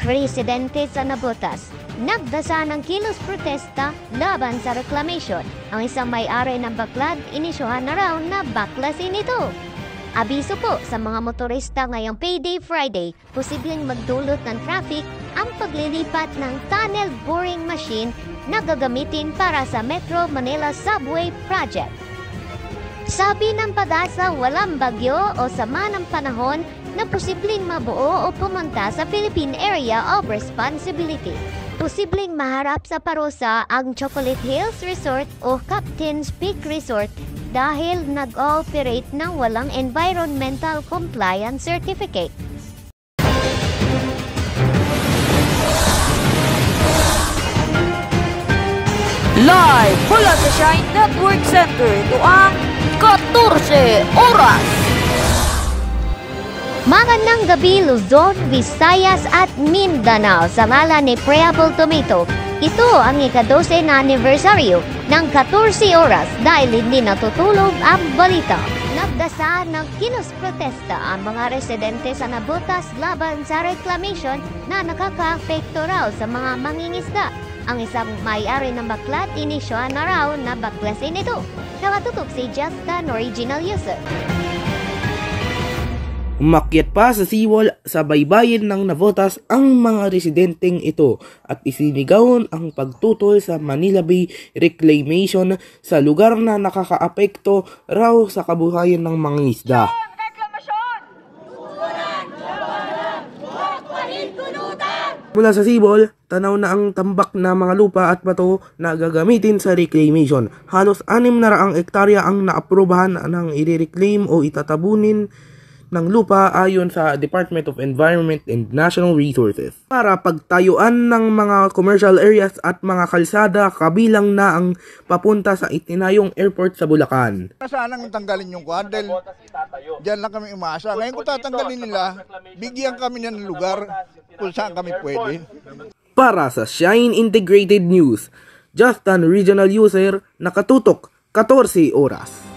residente sa Navotas nagdasa ng kilos protesta laban sa reclamation. Ang isang may-ari ng baklad inisyuhan na raw na baklasin ito. Abiso po sa mga motorista ngayong Payday Friday, posibleng magdulot ng traffic ang paglilipat ng tunnel boring machine na gagamitin para sa Metro Manila Subway Project. Sabi ng PAGASA, walang bagyo o sama ng panahon na posibleng mabuo o pumunta sa Philippine Area of Responsibility. Posibleng maharap sa parusa ang Chocolate Hills Resort o Captain's Peak Resort dahil nag-ooperate ng walang environmental compliance certificate. Live mula sa Shine Network Center, ito ang 14 Oras. Magandang gabi Luzon, Visayas at Mindanao. Sa ngalan ni Preable Tomato, ito ang ika-12 na anibersaryo ng 14 Oras dahil hindi natutulog ang balita. Nagdasa ng kilos protesta ang mga residente sa Navotas laban sa reclamation na nakaka-apekto raw sa mga mangingisda. Ang isang may-ari ng baklat inisyuhan na raw na baklasin ito. Nakatutok si Justin, original user. Umakyat pa sa seawall sa baybayin ng Navotas ang mga residenteng ito at isinigawan ang pagtutol sa Manila Bay Reclamation sa lugar na nakakaapekto raw sa kabuhayan ng mga isda. Mula sa seawall, tanaw na ang tambak na mga lupa at bato na gagamitin sa reclamation. Halos 600 hektarya ang naaprubahan ng i-reclaim o itatabunin ng lupa ayon sa Department of Environment and National Resources para pagtayuan ng mga commercial areas at mga kalsada kabilang na ang papunta sa itinayong airport sa Bulacan. Sanang tanggalin yung quad dahil dyan lang kami umaasa. Ngayon kung tatanggalin nila, bigyan kami ng lugar kung saan kami pwede. Para sa Shine Integrated News, Justin, Regional User, nakatutok 14 Oras.